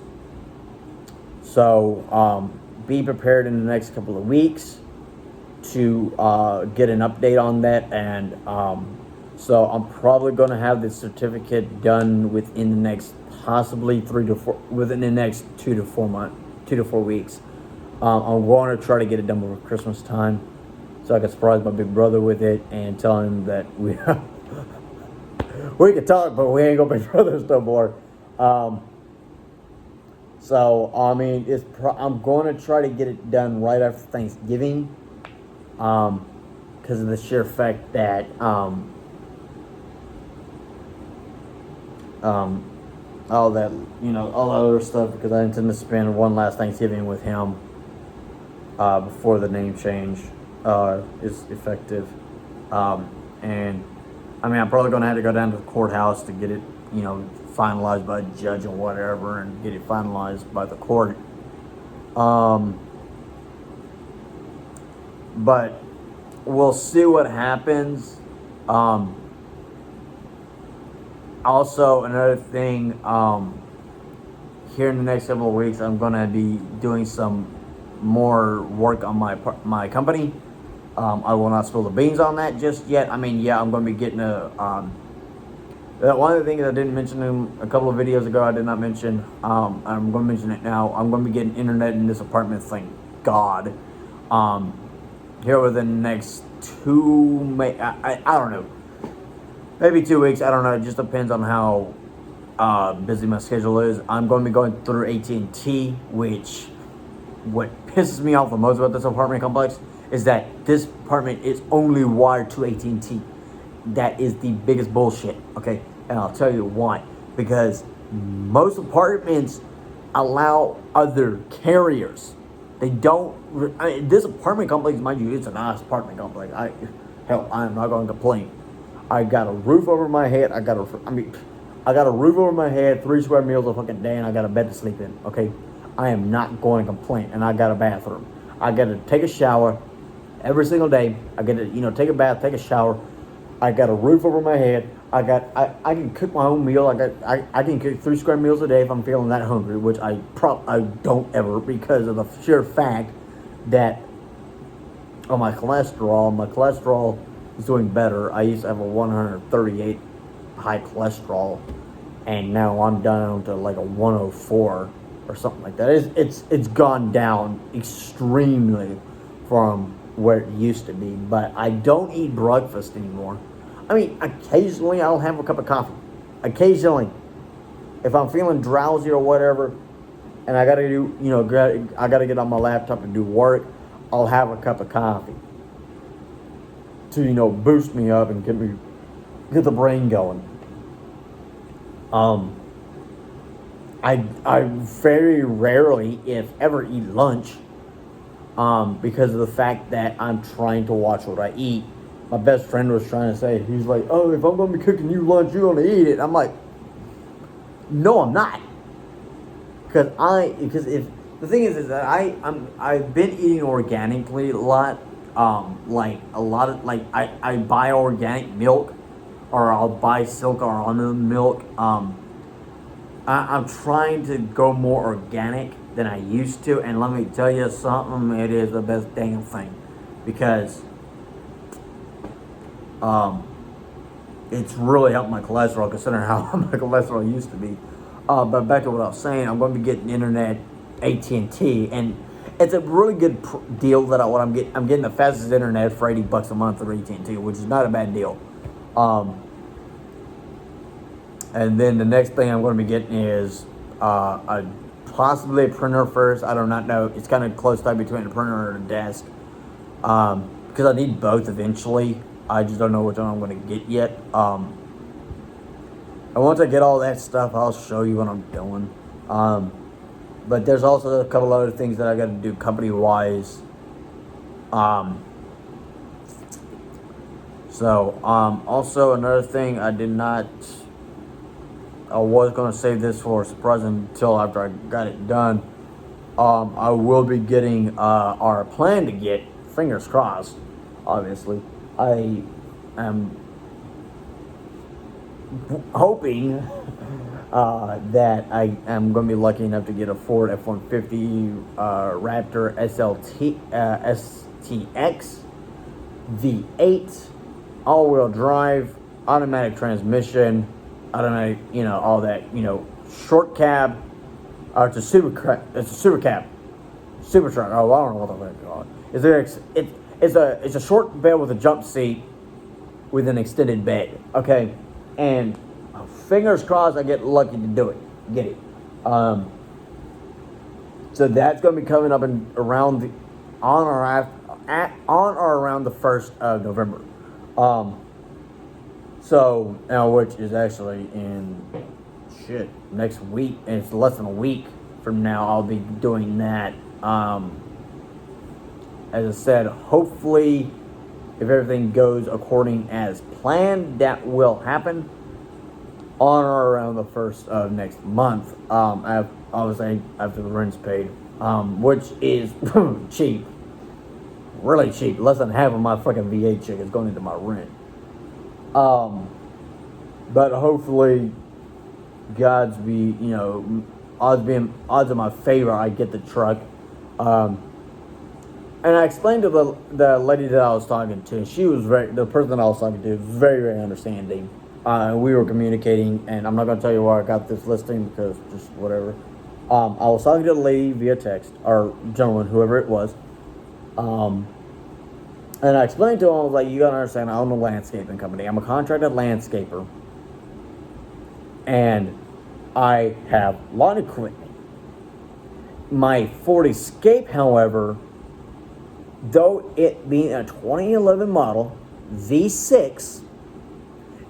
So be prepared in the next couple of weeks to get an update on that, and so I'm probably going to have the certificate done within the next possibly 2 to 4 weeks. I'm going to try to get it done before Christmas time, so I can surprise my big brother with it and tell him that we can talk, but we ain't gonna be brothers no more. So I mean, I'm going to try to get it done right after Thanksgiving. Because of the sheer fact that all that other stuff, because I intend to spend one last Thanksgiving with him before the name change is effective. And I mean, I'm probably going to have to go down to the courthouse to get it finalized by a judge or whatever, and get it finalized by the court. But we'll see what happens. Also, another thing, here in the next several weeks, I'm going to be doing some more work on my company. I will not spill the beans on that just yet. I mean, yeah, I'm going to be getting one of the things I didn't mention in a couple of videos ago, I did not mention, I'm going to mention it now. I'm going to be getting internet in this apartment, thank God. Here within the next I don't know, maybe 2 weeks, I don't know, it just depends on how busy my schedule is. I'm going to be going through AT&T, which, what pisses me off the most about this apartment complex is that this apartment is only wired to AT&T. That is the biggest bullshit, okay? And I'll tell you why. Because most apartments allow other carriers. They don't. This apartment complex, mind you, it's a nice apartment complex. I'm not going to complain. I got a roof over my head. I got a roof over my head, 3 square meals a fucking day, and I got a bed to sleep in. Okay, I am not going to complain. And I got a bathroom. I got to take a shower, Every single day, I get to, take a bath, take a shower. I got a roof over my head. I can cook my own meal. I can cook 3 square meals a day if I'm feeling that hungry, which I don't ever, because of the sheer fact that on my cholesterol is doing better. I used to have a 138 high cholesterol, and now I'm down to like a 104 or something like that. It's gone down extremely from where it used to be, but I don't eat breakfast anymore. I mean, occasionally I'll have a cup of coffee. Occasionally, if I'm feeling drowsy or whatever, and I gotta do, I gotta get on my laptop and do work, I'll have a cup of coffee to, boost me up and get the brain going. I very rarely, if ever, eat lunch. Because of the fact that I'm trying to watch what I eat. My best friend was trying to say, he's like, oh, if I'm going to be cooking you lunch, you're going to eat it. I'm like, no, I'm not. Because if the thing is that I've been eating organically a lot. I buy organic milk, or I'll buy silk or almond milk. I'm trying to go more organic than I used to, and let me tell you something, it is the best damn thing, because it's really helped my cholesterol, considering how my cholesterol used to be. But back to what I was saying, I'm going to be getting internet, AT&T, and it's a really good deal that I'm getting the fastest internet for $80 a month through AT&T, which is not a bad deal. And then the next thing I'm going to be getting is possibly a printer first. I do not know. It's kind of close tie between a printer and a desk. Because I need both eventually. I just don't know which one I'm going to get yet. And once I get all that stuff, I'll show you what I'm doing. But there's also a couple other things that I got to do company-wise. Also another thing I was going to save this for a surprise until after I got it done. I will be getting, our plan to get, fingers crossed, obviously. I am hoping that I am going to be lucky enough to get a Ford F-150 Raptor STX V8, all-wheel drive, automatic transmission, automatic, all that, short cab. It's a super cab, super truck. Oh, I don't know what the fuck it's called. It's a short bed with a jump seat with an extended bed. Okay, and fingers crossed I get lucky to get it. So that's going to be coming up on or around the 1st of November. So now, which is actually in next week, and it's less than a week from now, I'll be doing that. As I said, hopefully, if everything goes according as planned, that will happen on or around the 1st of next month. Obviously, after the rent's paid, which is cheap, really cheap. Less than half of my fucking V8 check is going into my rent. But hopefully, odds in my favor, I get the truck. And I explained to the lady that I was talking to. The person that I was talking to was very, very understanding. We were communicating, and I'm not going to tell you where I got this listing because just whatever. I was talking to the lady via text, or gentleman, whoever it was. And I explained to him, I was like, you gotta understand, I own a landscaping company. I'm a contracted landscaper. And I have lawn equipment. My Ford Escape, however, though it being a 2011 model, V6,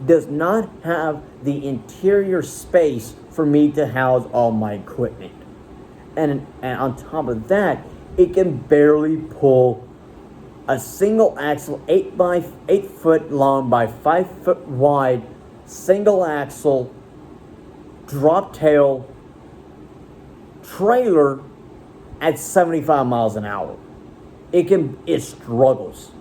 does not have the interior space for me to house all my equipment. And on top of that, it can barely pull a single axle, 8 foot long by 5 foot wide, single axle, drop tail trailer at 75 miles an hour. it struggles.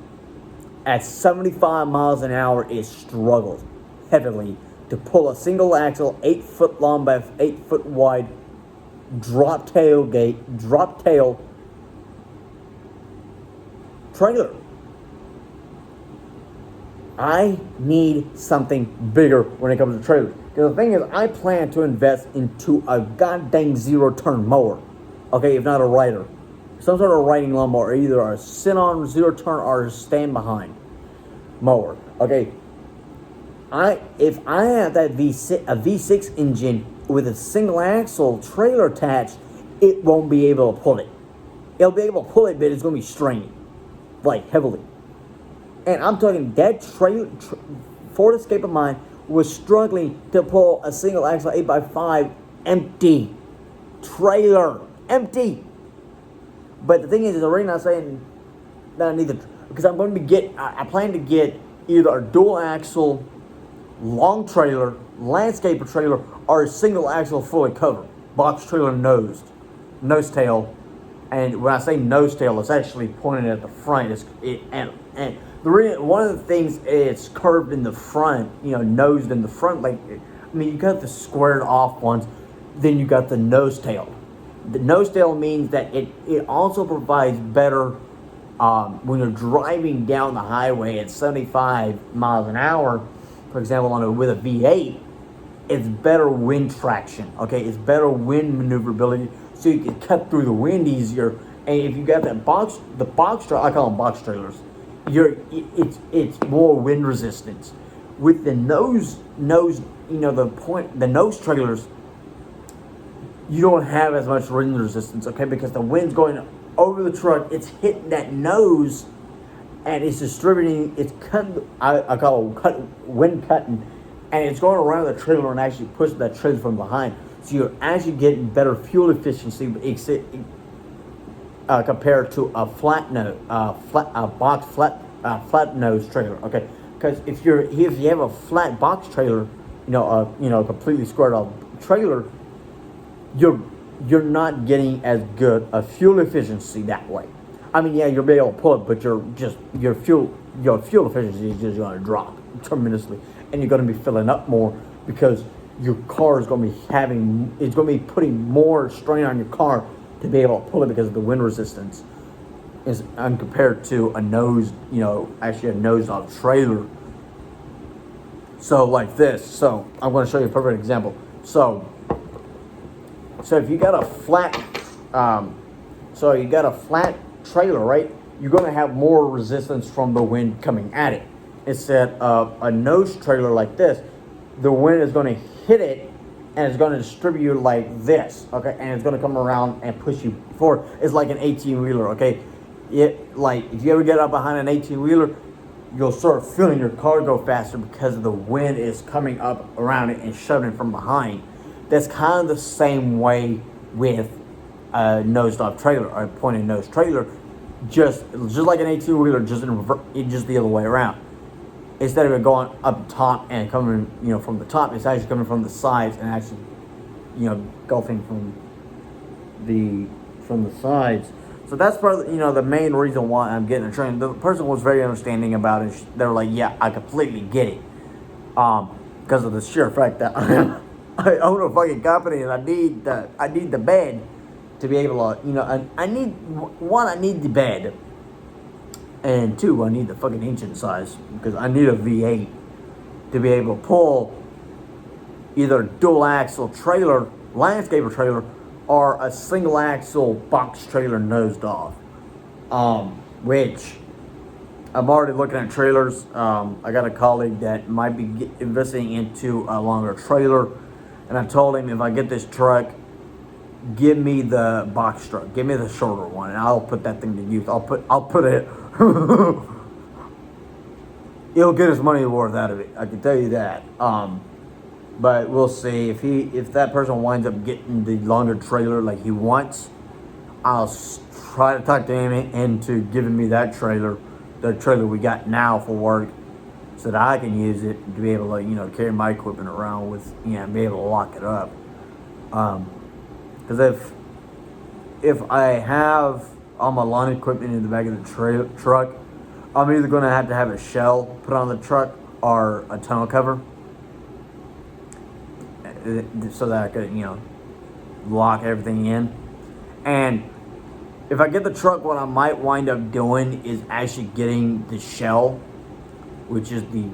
At 75 miles an hour, it struggles heavily to pull a single axle, 8 foot long by 8 foot wide, drop tail trailer. I need something bigger when it comes to trailers. Because the thing is, I plan to invest into a goddamn zero-turn mower. Okay, if not a rider. Some sort of riding lawnmower, either a sit-on zero-turn or a stand-behind mower. Okay, if I have that V6 engine with a single axle trailer attached, it won't be able to pull it. It'll be able to pull it, but it's going to be straining, like heavily. And I'm talking that Ford Escape of mine was struggling to pull a single axle 8x5 empty trailer, empty. But the thing is the reason I'm saying that I need because I'm going to I plan to get either a dual axle long trailer, landscaper trailer, or a single axle fully covered box trailer nose tail. And when I say nose tail, it's actually pointed at the front. And the reason, one of the things, it's curved in the front, nosed in the front. You got the squared off ones, then you got the nose tail. The nose tail means that it also provides better when you're driving down the highway at 75 miles an hour, for example, with a V8. It's better wind traction. Okay, it's better wind maneuverability, so you can cut through the wind easier. And if you got the box trailer, I call them box trailers. It's more wind resistance. With the nose, the nose trailers, you don't have as much wind resistance, okay? Because the wind's going over the truck, it's hitting that nose, and it's distributing. It's cutting. I call it wind cutting, and it's going around the trailer and actually pushing that trailer from behind. So you're actually getting better fuel efficiency, compared to a flat nose trailer. Okay, because if you have a flat box trailer, completely squared off trailer, you're not getting as good a fuel efficiency that way. I mean, yeah, you'll be able to pull it, but your fuel efficiency is just going to drop tremendously, and you're going to be filling up more because your car is going to be putting more strain on your car to be able to pull it because of the wind resistance is compared to a nosed off trailer. So like this. So I'm going to show you a perfect example. So if you got a flat, trailer, right? You're going to have more resistance from the wind coming at it. Instead of a nose trailer like this, the wind is going to hit it and it's going to distribute like this, okay? And it's going to come around and push you forward. It's like an 18-wheeler, okay? If you ever get up behind an 18-wheeler, you'll start feeling your car go faster because the wind is coming up around it and shoving it from behind. That's kind of the same way with a nosed-off trailer or a pointed nose trailer, just like an 18-wheeler, just the other way around. Instead of it going up top and coming, from the top, it's actually coming from the sides and actually, golfing from the sides. So that's probably, the main reason why I'm getting a train. The person was very understanding about it. They were like, yeah, I completely get it. Because of the sheer fact that I own a fucking company and I need the bed to be able to, I need the bed. And 2, I need the fucking engine size because I need a V8 to be able to pull either a dual axle trailer, landscaper trailer, or a single axle box trailer nosed off. Which I'm already looking at trailers. I got a colleague that might be investing into a longer trailer, and I told him if I get this truck, give me the box truck, give me the shorter one, and I'll put that thing to use. I'll put it. He'll get his money worth out of it. I can tell you that. But we'll see if that person winds up getting the longer trailer like he wants. I'll try to talk to him into giving me that trailer, the trailer we got now for work, so that I can use it to be able to carry my equipment around with, be able to lock it up. Because if I have all my lawn equipment in the back of the truck, I'm either going to have a shell put on the truck or a tonneau cover, so that I could, lock everything in. And if I get the truck, what I might wind up doing is actually getting the shell, which is the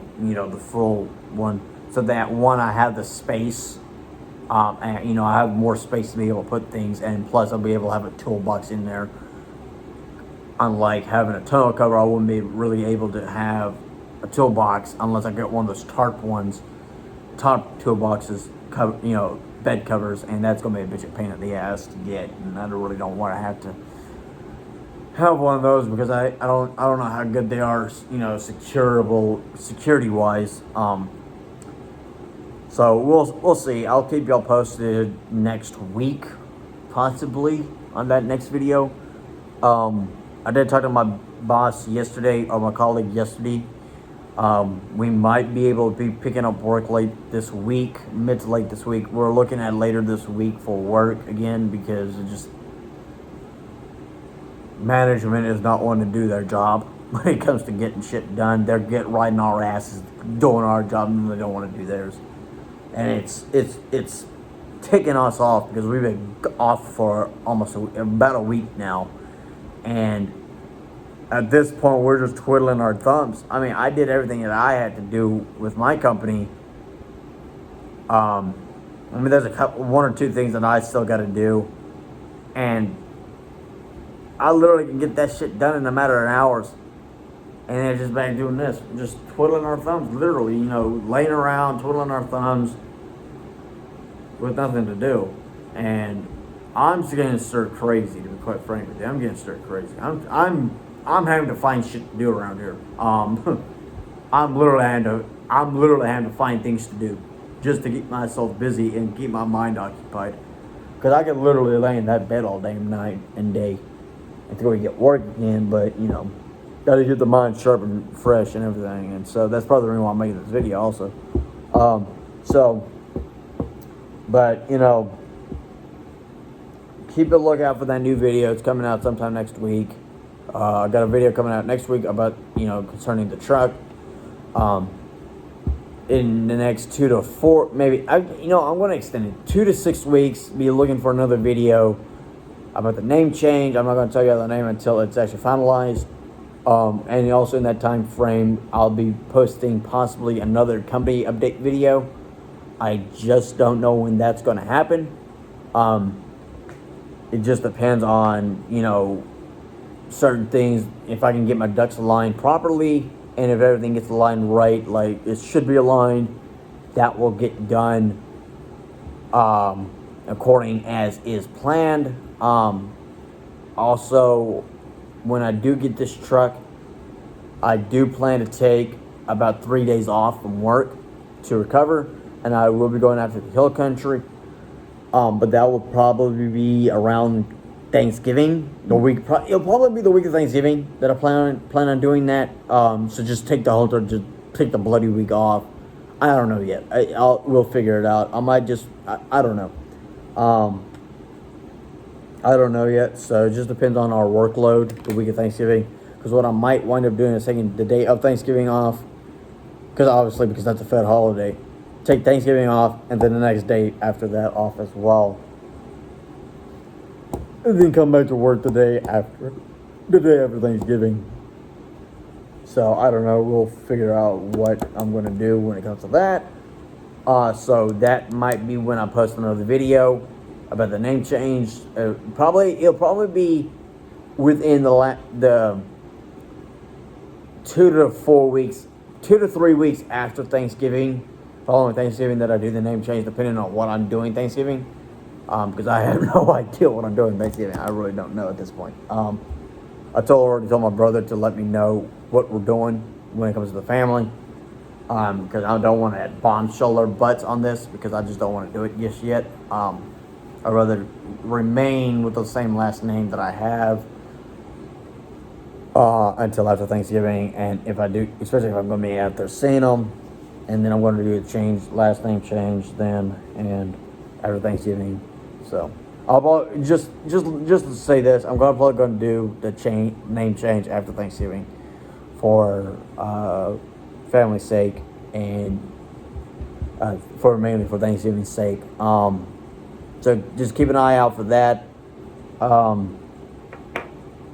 full one, so that one, I have the space, and I have more space to be able to put things, and plus I'll be able to have a toolbox in there. Unlike having a tonneau cover, I wouldn't be really able to have a toolbox unless I get one of those tarp toolboxes, bed covers, and that's gonna be a bitch of pain in the ass to get, and I really don't want to have to have one of those, because I don't know how good they are, securable security wise. So we'll see. I'll keep y'all posted next week, possibly on that next video. I did talk to my boss yesterday, or my colleague yesterday. We might be able to be picking up work mid to late this week. We're looking at later this week for work again, because it just, management is not wanting to do their job when it comes to getting shit done. They're riding our asses doing our job, and they don't want to do theirs. And it's taking us off, because we've been off for almost about a week now. And at this point, we're just twiddling our thumbs. I mean, I did everything that I had to do with my company. There's one or two things that I still got to do, and I literally can get that shit done in a matter of hours. And then just back doing this, just twiddling our thumbs, literally, laying around, twiddling our thumbs with nothing to do. And I'm just getting stir crazy, to be quite frank with you. I'm getting stir crazy. I'm having to find shit to do around here. I'm literally having to find things to do just to keep myself busy and keep my mind occupied. Because I could literally lay in that bed all day, night and day, until we get work again. But got to get the mind sharp and fresh and everything. And so that's probably the reason why I'm making this video also. But keep a lookout for that new video. It's coming out sometime next week. I got a video coming out next week about, concerning the truck. In the next 2 to 4, maybe, I'm going to extend it 2 to 6 weeks. Be looking for another video about the name change. I'm not going to tell you the name until it's actually finalized. And also in that time frame, I'll be posting possibly another company update video. I just don't know when that's going to happen. It just depends on, certain things. If I can get my ducks aligned properly, and if everything gets aligned right, like it should be aligned, that will get done according as is planned. Also, when I do get this truck, I do plan to take about 3 days off from work to recover, and I will be going out to the hill country. But that will probably be around Thanksgiving. It'll probably be the week of Thanksgiving that I plan on doing that. So just take the bloody week off. I don't know yet. We'll figure it out. I might just, I don't know. I don't know yet. So it just depends on our workload the week of Thanksgiving. Because what I might wind up doing is taking the day of Thanksgiving off. Because that's a Fed holiday. Take Thanksgiving off, and then the next day after that off as well. And then come back to work the day after Thanksgiving. So I don't know. We'll figure out what I'm going to do when it comes to that. So that might be when I post another video about the name change. It'll probably be within the 2 to 3 weeks after Thanksgiving, following Thanksgiving, that I do the name change, depending on what I'm doing Thanksgiving. Because I have no idea what I'm doing Thanksgiving. I really don't know at this point. I already told my brother to let me know what we're doing when it comes to the family. Because I don't want to add bombshell or butts on this, because I just don't want to do it just yet. I'd rather remain with the same last name that I have until after Thanksgiving. And if I do, especially if I'm going to be out there seeing them, and then I'm going to do a last name change then, and after Thanksgiving. So Just to say this, I'm probably going to do the name change after Thanksgiving for family's sake and for mainly for Thanksgiving's sake. So just keep an eye out for that.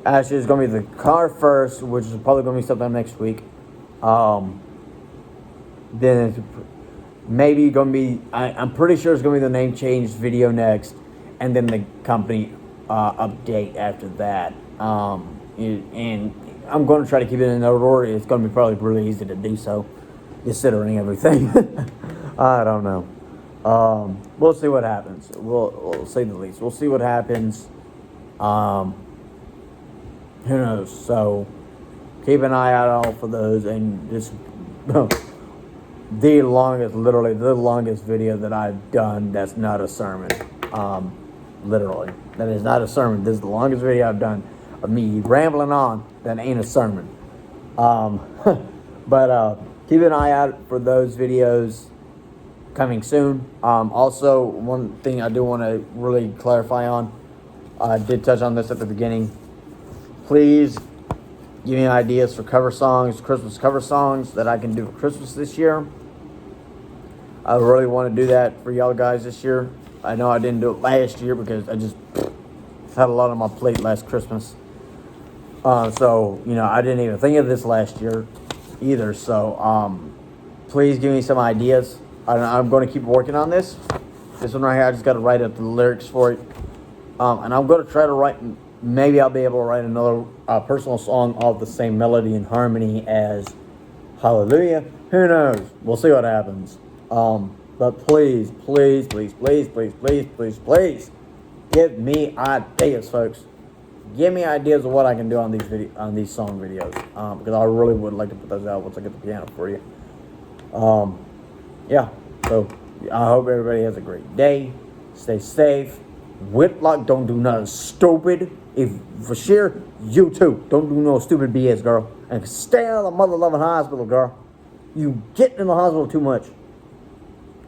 Actually, it's going to be the car first, which is probably going to be sometime next week. Then it's maybe going to be, I'm pretty sure it's going to be the name change video next, and then the company update after that. And I'm going to try to keep it in order. It's going to be probably really easy to do so, considering everything. I don't know. We'll see what happens. We'll say the least. We'll see what happens. Who knows? So keep an eye out for those, and just literally the longest video that I've done that's not a sermon. Literally, that is not a sermon. This is the longest video I've done of me rambling on that ain't a sermon. But keep an eye out for those videos coming soon. Also, one thing I do want to really clarify on, I did touch on this at the beginning. Please give me ideas for cover songs, Christmas cover songs that I can do for Christmas this year. I really want to do that for y'all guys this year. I know I didn't do it last year because I just had a lot on my plate last Christmas. So, I didn't even think of this last year either. So, please give me some ideas. I'm going to keep working on this. This one right here, I just got to write up the lyrics for it. And I'm going to try to write, maybe I'll be able to write another personal song of the same melody and harmony as Hallelujah. Who knows? We'll see what happens. But please, please, please, please, please, please, please, please, give me ideas, folks. Give me ideas of what I can do on these song videos. Because I really would like to put those out once I get the piano for you. Yeah. So I hope everybody has a great day. Stay safe. Whitlock, don't do nothing stupid. If Vachier, you too, don't do no stupid BS, girl. And stay out of the mother-loving hospital, girl. You get in the hospital too much.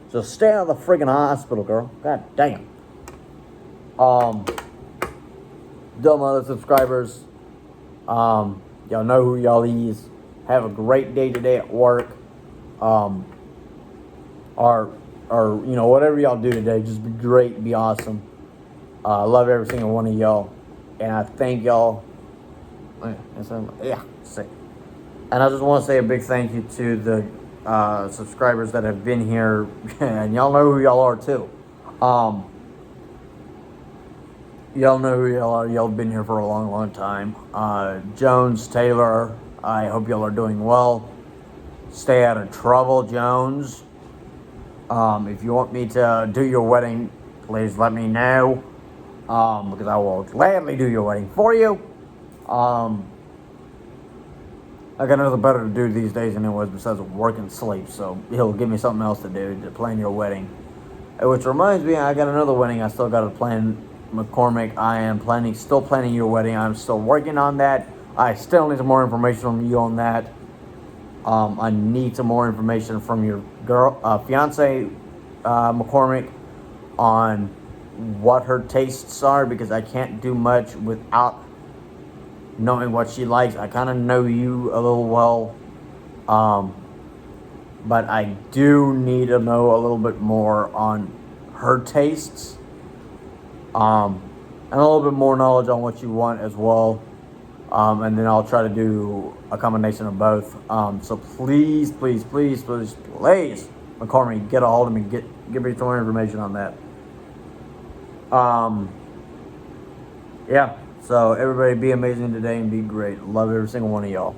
So stay out of the freaking hospital, girl. God damn. Dumb other subscribers. Y'all know who y'all is. Have a great day today at work. Or whatever y'all do today, just be great, be awesome. I love every single one of y'all, and I thank y'all. Sick. And I just want to say a big thank you to the subscribers that have been here, and y'all know who y'all are too. Y'all know who y'all are. Y'all have been here for a long, long time. Jones, Taylor, I hope y'all are doing well. Stay out of trouble, Jones. If you want me to do your wedding, please let me know. Because I will gladly do your wedding for you. I got nothing better to do these days anyways besides work and sleep. So he'll give me something else to do to plan your wedding. Which reminds me, I got another wedding I still got to plan. McCormick, I am still planning your wedding. I'm still working on that. I still need some more information from you on that. I need some more information from your fiance, McCormick, on what her tastes are, because I can't do much without knowing what she likes. I kind of know you a little well, but I do need to know a little bit more on her tastes, and a little bit more knowledge on what you want as well. And then I'll try to do a combination of both. So please, please, please, please, please, McCormick, get a hold of me. Give me some more information on that. Yeah. So everybody be amazing today and be great. Love every single one of y'all.